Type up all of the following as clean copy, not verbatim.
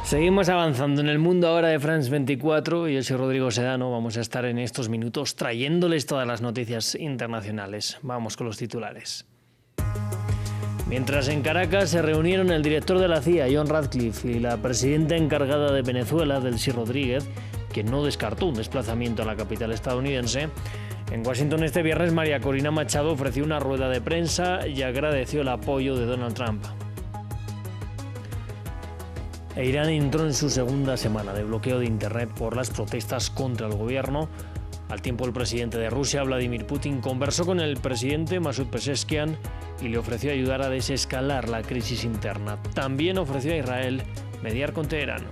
Seguimos avanzando en el mundo ahora de France 24 y yo soy Rodrigo Sedano. Vamos a estar en estos minutos trayéndoles todas las noticias internacionales. Vamos con los titulares. Mientras en Caracas se reunieron el director de la CIA, John Ratcliffe, y la presidenta encargada de Venezuela, Delcy Rodríguez, quien no descartó un desplazamiento a la capital estadounidense, en Washington este viernes María Corina Machado ofreció una rueda de prensa y agradeció el apoyo de Donald Trump. Irán entró en su segunda semana de bloqueo de Internet por las protestas contra el gobierno. Al tiempo, el presidente de Rusia, Vladimir Putin, conversó con el presidente Masoud Pezeshkian y le ofreció ayudar a desescalar la crisis interna. También ofreció a Israel mediar con Teherán.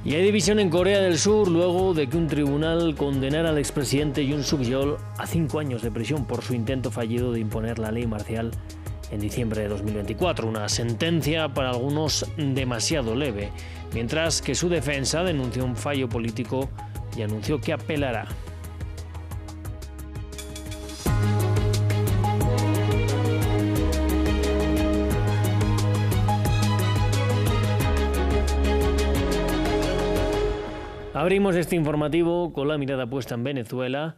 Y hay división en Corea del Sur luego de que un tribunal condenara al expresidente Yoon Suk-yeol a 5 años de prisión por su intento fallido de imponer la ley marcial en diciembre de 2024, una sentencia para algunos demasiado leve, mientras que su defensa denunció un fallo político y anunció que apelará. Abrimos este informativo con la mirada puesta en Venezuela.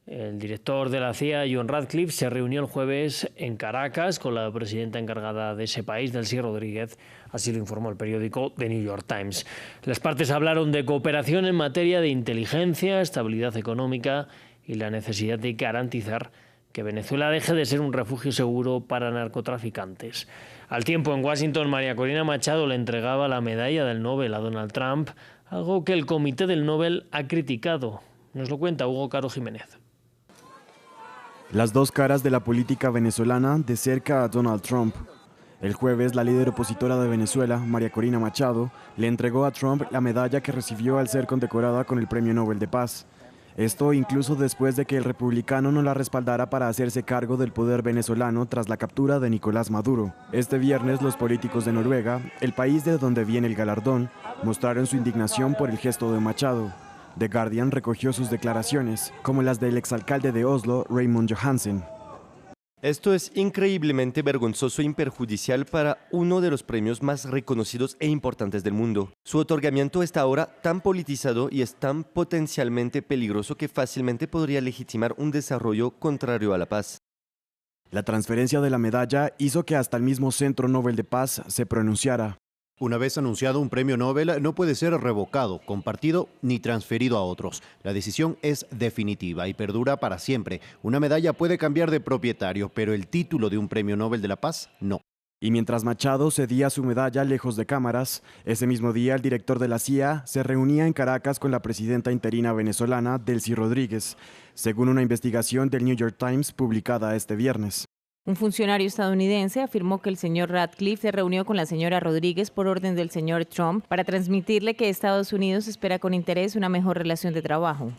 El director de la CIA, John Ratcliffe, se reunió el jueves en Caracas con la presidenta encargada de ese país, Delcy Rodríguez, así lo informó el periódico The New York Times. Las partes hablaron de cooperación en materia de inteligencia, estabilidad económica y la necesidad de garantizar que Venezuela deje de ser un refugio seguro para narcotraficantes. Al tiempo, en Washington, María Corina Machado le entregaba la medalla del Nobel a Donald Trump, algo que el Comité del Nobel ha criticado. Nos lo cuenta Hugo Caro Jiménez. Las dos caras de la política venezolana de cerca a Donald Trump. El jueves, la líder opositora de Venezuela, María Corina Machado, le entregó a Trump la medalla que recibió al ser condecorada con el Premio Nobel de Paz. Esto incluso después de que el republicano no la respaldara para hacerse cargo del poder venezolano tras la captura de Nicolás Maduro. Este viernes, los políticos de Noruega, el país de donde viene el galardón, mostraron su indignación por el gesto de Machado. The Guardian recogió sus declaraciones, como las del exalcalde de Oslo, Raymond Johansen. Esto es increíblemente vergonzoso y perjudicial para uno de los premios más reconocidos e importantes del mundo. Su otorgamiento está ahora tan politizado y es tan potencialmente peligroso que fácilmente podría legitimar un desarrollo contrario a la paz. La transferencia de la medalla hizo que hasta el mismo Centro Nobel de Paz se pronunciara. Una vez anunciado un premio Nobel, no puede ser revocado, compartido ni transferido a otros. La decisión es definitiva y perdura para siempre. Una medalla puede cambiar de propietario, pero el título de un premio Nobel de la Paz, no. Y mientras Machado cedía su medalla lejos de cámaras, ese mismo día el director de la CIA se reunía en Caracas con la presidenta interina venezolana, Delcy Rodríguez, según una investigación del New York Times publicada este viernes. Un funcionario estadounidense afirmó que el señor Ratcliffe se reunió con la señora Rodríguez por orden del señor Trump para transmitirle que Estados Unidos espera con interés una mejor relación de trabajo.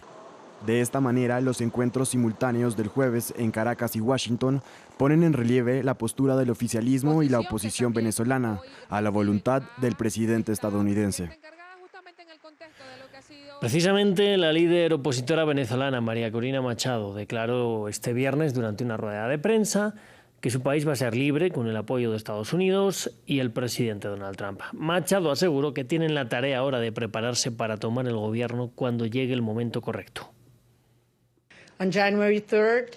De esta manera, los encuentros simultáneos del jueves en Caracas y Washington ponen en relieve la postura del oficialismo y la oposición venezolana a la voluntad del presidente estadounidense. Precisamente la líder opositora venezolana, María Corina Machado, declaró este viernes durante una rueda de prensa que su país va a ser libre con el apoyo de Estados Unidos y el presidente Donald Trump. Machado aseguró que tienen la tarea ahora de prepararse para tomar el gobierno cuando llegue el momento correcto. On January 3rd,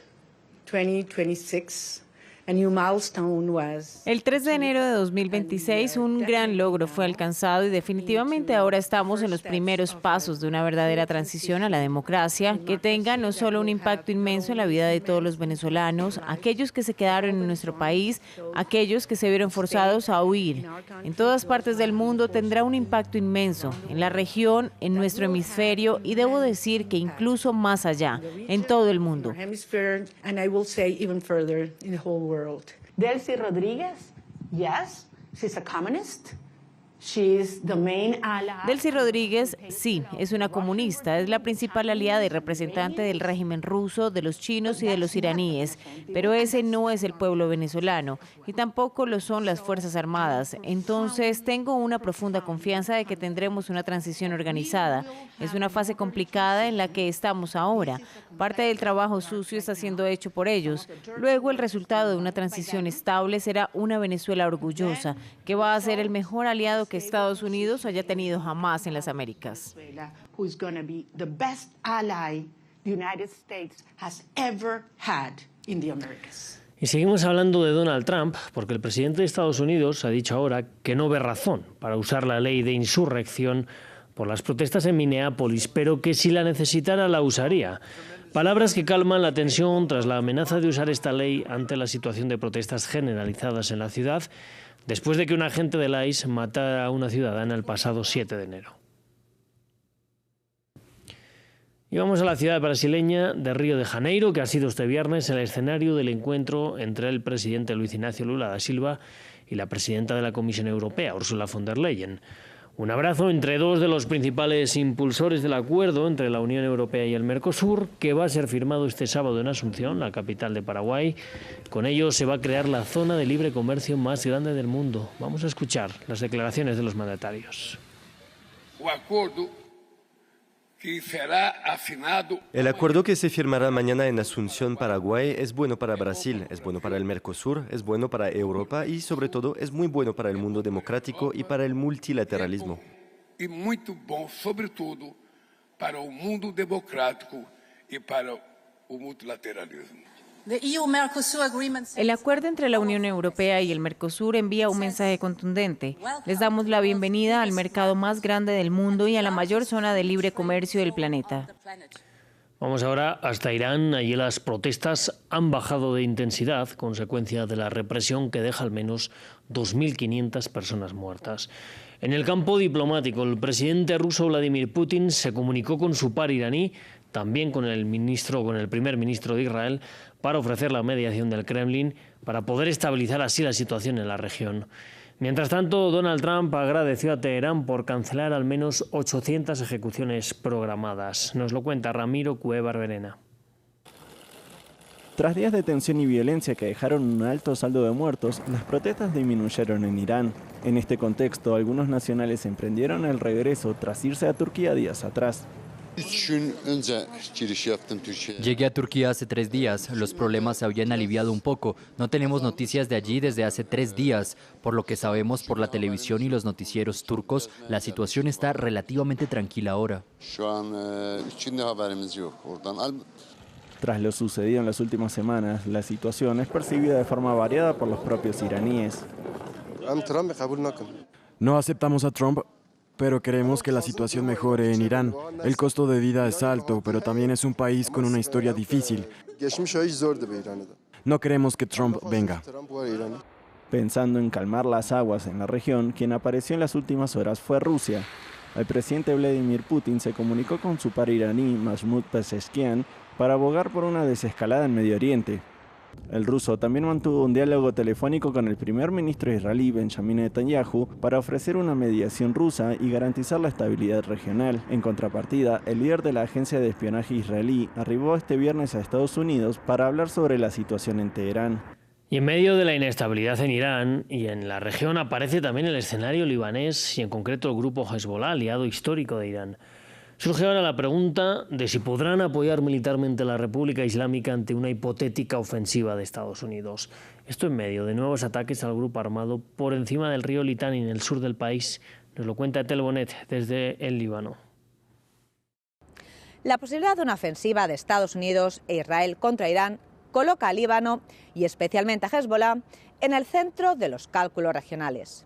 2026, a new milestone was... El 3 de enero de 2026, un gran logro fue alcanzado y definitivamente ahora estamos en los primeros pasos de una verdadera transición a la democracia que tenga no solo un impacto inmenso en la vida de todos los venezolanos, aquellos que se quedaron en nuestro país, aquellos que se vieron forzados a huir. En todas partes del mundo tendrá un impacto inmenso, en la región, en nuestro hemisferio y debo decir que incluso más allá, en todo el mundo. Delcy Rodríguez, yes, she's a communist. She's the main ally. Delcy Rodríguez, sí, es una comunista, es la principal aliada y representante del régimen ruso, de los chinos y de los iraníes, pero ese no es el pueblo venezolano y tampoco lo son las Fuerzas Armadas. Entonces, tengo una profunda confianza de que tendremos una transición organizada. Es una fase complicada en la que estamos ahora. Parte del trabajo sucio está siendo hecho por ellos. Luego, el resultado de una transición estable será una Venezuela orgullosa, que va a ser el mejor aliado que Estados Unidos haya tenido jamás en las Américas. Who's going to be the best ally the United States has ever had in the Americas. Y seguimos hablando de Donald Trump, porque el presidente de Estados Unidos ha dicho ahora que no ve razón para usar la ley de insurrección por las protestas en Minneapolis, pero que si la necesitara la usaría. Palabras que calman la tensión tras la amenaza de usar esta ley ante la situación de protestas generalizadas en la ciudad, después de que un agente del ICE matara a una ciudadana el pasado 7 de enero. Y vamos a la ciudad brasileña de Río de Janeiro, que ha sido este viernes el escenario del encuentro entre el presidente Luis Ignacio Lula da Silva y la presidenta de la Comisión Europea, Ursula von der Leyen. Un abrazo entre dos de los principales impulsores del acuerdo entre la Unión Europea y el Mercosur, que va a ser firmado este sábado en Asunción, la capital de Paraguay. Con ello se va a crear la zona de libre comercio más grande del mundo. Vamos a escuchar las declaraciones de los mandatarios. El acuerdo que se firmará mañana en Asunción, Paraguay, es bueno para Brasil, es bueno para el Mercosur, es bueno para Europa y, sobre todo, es muy bueno para el mundo democrático y para el multilateralismo. Y muy bueno, sobre todo, para el mundo democrático y para el multilateralismo. El acuerdo entre la Unión Europea y el Mercosur envía un mensaje contundente. Les damos la bienvenida al mercado más grande del mundo y a la mayor zona de libre comercio del planeta. Vamos ahora hasta Irán. Allí las protestas han bajado de intensidad, consecuencia de la represión que deja al menos 2.500 personas muertas. En el campo diplomático, el presidente ruso Vladimir Putin se comunicó con su par iraní, también con el primer ministro de Israel, para ofrecer la mediación del Kremlin para poder estabilizar así la situación en la región. Mientras tanto, Donald Trump agradeció a Teherán por cancelar al menos 800 ejecuciones programadas. Nos lo cuenta Ramiro Cueva Verena. Tras días de tensión y violencia que dejaron un alto saldo de muertos, las protestas disminuyeron en Irán. En este contexto, algunos nacionales emprendieron el regreso tras irse a Turquía días atrás. Llegué a Turquía hace 3 días. Los problemas se habían aliviado un poco. No tenemos noticias de allí desde hace 3 días. Por lo que sabemos por la televisión y los noticieros turcos, la situación está relativamente tranquila ahora. Tras lo sucedido en las últimas semanas, la situación es percibida de forma variada por los propios iraníes. No aceptamos a Trump, pero queremos que la situación mejore en Irán. El costo de vida es alto, pero también es un país con una historia difícil. No queremos que Trump venga. Pensando en calmar las aguas en la región, quien apareció en las últimas horas fue Rusia. El presidente Vladimir Putin se comunicó con su par iraní, Mahmoud Pezeshkian, para abogar por una desescalada en Medio Oriente. El ruso también mantuvo un diálogo telefónico con el primer ministro israelí Benjamin Netanyahu para ofrecer una mediación rusa y garantizar la estabilidad regional. En contrapartida, el líder de la agencia de espionaje israelí arribó este viernes a Estados Unidos para hablar sobre la situación en Teherán. Y en medio de la inestabilidad en Irán y en la región aparece también el escenario libanés y en concreto el grupo Hezbollah, aliado histórico de Irán. Surge ahora la pregunta de si podrán apoyar militarmente a la República Islámica ante una hipotética ofensiva de Estados Unidos. Esto en medio de nuevos ataques al grupo armado por encima del río Litani en el sur del país. Nos lo cuenta Tel Bonet desde el Líbano. La posibilidad de una ofensiva de Estados Unidos e Israel contra Irán coloca al Líbano y especialmente a Hezbollah en el centro de los cálculos regionales.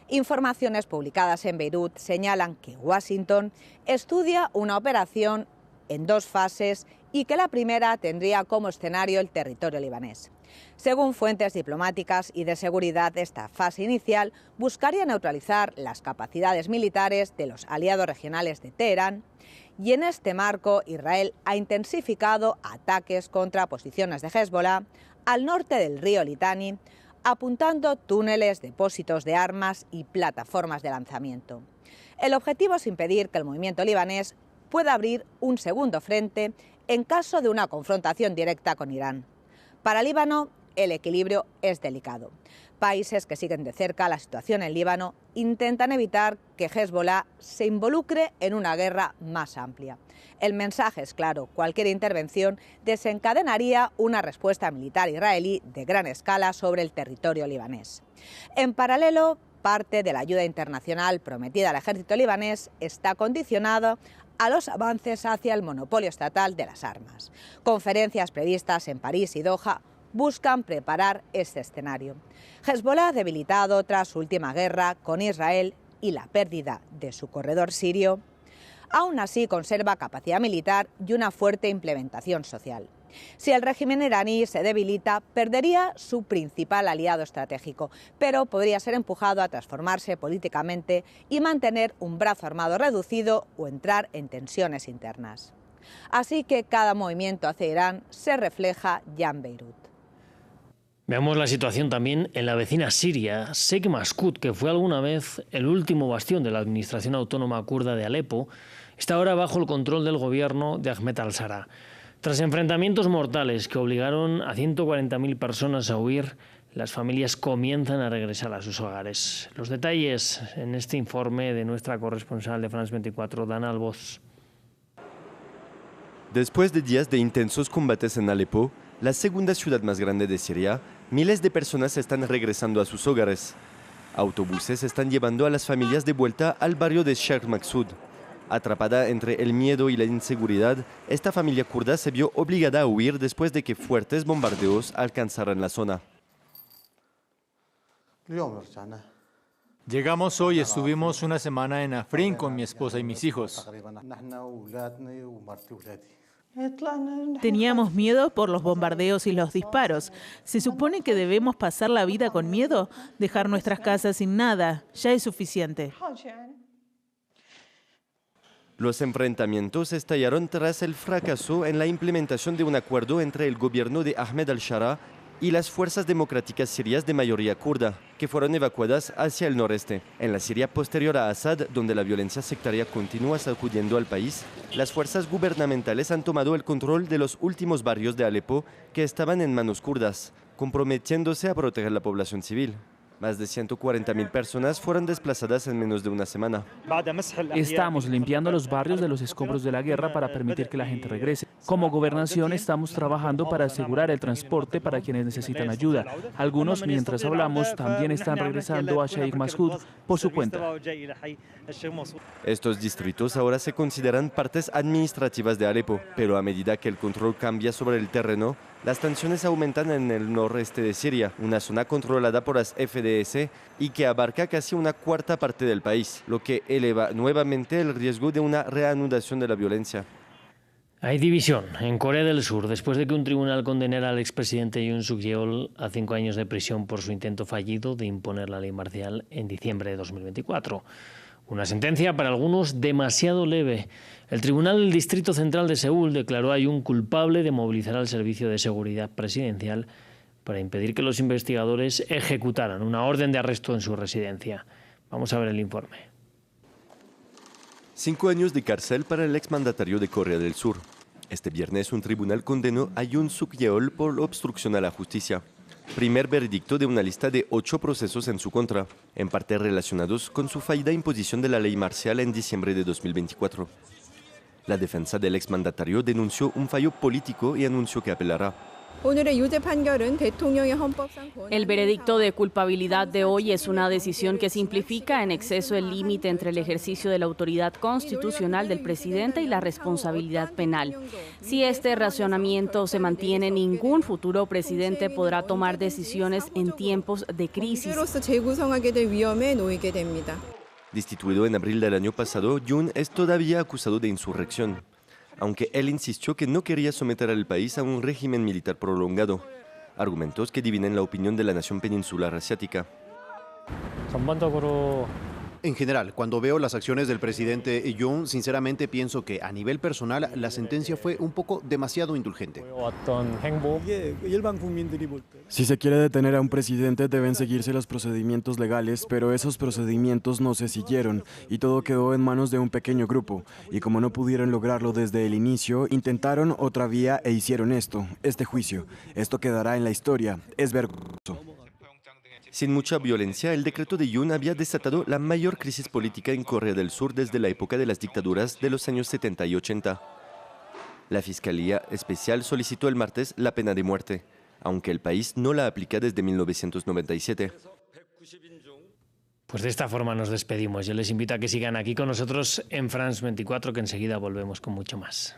Informaciones publicadas en Beirut señalan que Washington estudia una operación en 2 fases y que la primera tendría como escenario el territorio libanés. Según fuentes diplomáticas y de seguridad, esta fase inicial buscaría neutralizar las capacidades militares de los aliados regionales de Teherán y en este marco Israel ha intensificado ataques contra posiciones de Hezbollah al norte del río Litani, apuntando túneles, depósitos de armas y plataformas de lanzamiento. El objetivo es impedir que el movimiento libanés pueda abrir un segundo frente en caso de una confrontación directa con Irán. Para Líbano, el equilibrio es delicado. Países que siguen de cerca la situación en Líbano intentan evitar que Hezbollah se involucre en una guerra más amplia. El mensaje es claro: cualquier intervención desencadenaría una respuesta militar israelí de gran escala sobre el territorio libanés. En paralelo, parte de la ayuda internacional prometida al ejército libanés está condicionada a los avances hacia el monopolio estatal de las armas. Conferencias previstas en París y Doha buscan preparar este escenario. Hezbollah, debilitado tras su última guerra con Israel y la pérdida de su corredor sirio, aún así conserva capacidad militar y una fuerte implementación social. Si el régimen iraní se debilita, perdería su principal aliado estratégico, pero podría ser empujado a transformarse políticamente y mantener un brazo armado reducido o entrar en tensiones internas. Así que cada movimiento hacia Irán se refleja ya en Beirut. Veamos la situación también en la vecina Siria. Sheikh Maskut, que fue alguna vez el último bastión de la administración autónoma kurda de Alepo, está ahora bajo el control del gobierno de Ahmed al-Shara. Tras enfrentamientos mortales que obligaron a 140.000 personas a huir, las familias comienzan a regresar a sus hogares. Los detalles en este informe de nuestra corresponsal de France 24, Dana Alboz. Después de días de intensos combates en Alepo, la segunda ciudad más grande de Siria, miles de personas están regresando a sus hogares. Autobuses están llevando a las familias de vuelta al barrio de Sheikh Maksud. Atrapada entre el miedo y la inseguridad, esta familia kurda se vio obligada a huir después de que fuertes bombardeos alcanzaran la zona. Llegamos hoy, estuvimos una semana en Afrin con mi esposa y mis hijos. Teníamos miedo por los bombardeos y los disparos. ¿Se supone que debemos pasar la vida con miedo? Dejar nuestras casas sin nada, ya es suficiente. Los enfrentamientos estallaron tras el fracaso en la implementación de un acuerdo entre el gobierno de Ahmed al-Shara y las fuerzas democráticas sirias de mayoría kurda, que fueron evacuadas hacia el noreste. En la Siria posterior a Assad, donde la violencia sectaria continúa sacudiendo al país, las fuerzas gubernamentales han tomado el control de los últimos barrios de Alepo que estaban en manos kurdas, comprometiéndose a proteger la población civil. Más de 140.000 personas fueron desplazadas en menos de una semana. Estamos limpiando los barrios de los escombros de la guerra para permitir que la gente regrese. Como gobernación estamos trabajando para asegurar el transporte para quienes necesitan ayuda. Algunos, mientras hablamos, también están regresando a Sheikh Maksud por su cuenta. Estos distritos ahora se consideran partes administrativas de Alepo, pero a medida que el control cambia sobre el terreno, las tensiones aumentan en el noreste de Siria, una zona controlada por las FDS y que abarca casi una cuarta parte del país, lo que eleva nuevamente el riesgo de una reanudación de la violencia. Hay división en Corea del Sur después de que un tribunal condenara al expresidente Yoon Suk-yeol a 5 años de prisión por su intento fallido de imponer la ley marcial en diciembre de 2024. Una sentencia para algunos demasiado leve. El Tribunal del Distrito Central de Seúl declaró a Yoon culpable de movilizar al Servicio de Seguridad Presidencial para impedir que los investigadores ejecutaran una orden de arresto en su residencia. Vamos a ver el informe. 5 años de cárcel para el exmandatario de Corea del Sur. Este viernes un tribunal condenó a Yoon Suk-yeol por obstrucción a la justicia. Primer veredicto de una lista de 8 procesos en su contra, en parte relacionados con su fallida imposición de la ley marcial en diciembre de 2024. La defensa del exmandatario denunció un fallo político y anunció que apelará. El veredicto de culpabilidad de hoy es una decisión que simplifica en exceso el límite entre el ejercicio de la autoridad constitucional del presidente y la responsabilidad penal. Si este razonamiento se mantiene, ningún futuro presidente podrá tomar decisiones en tiempos de crisis. Destituido en abril del año pasado, Yoon es todavía acusado de insurrección, aunque él insistió que no quería someter al país a un régimen militar prolongado, argumentos que dividen la opinión de la nación peninsular asiática. En general, cuando veo las acciones del presidente Yoon, sinceramente pienso que a nivel personal la sentencia fue un poco demasiado indulgente. Si se quiere detener a un presidente deben seguirse los procedimientos legales, pero esos procedimientos no se siguieron y todo quedó en manos de un pequeño grupo. Y como no pudieron lograrlo desde el inicio, intentaron otra vía e hicieron este juicio. Esto quedará en la historia. Es vergonzoso. Sin mucha violencia, el decreto de Yoon había desatado la mayor crisis política en Corea del Sur desde la época de las dictaduras de los años 70 y 80. La Fiscalía Especial solicitó el martes la pena de muerte, aunque el país no la aplica desde 1997. Pues de esta forma nos despedimos. Yo les invito a que sigan aquí con nosotros en France 24, que enseguida volvemos con mucho más.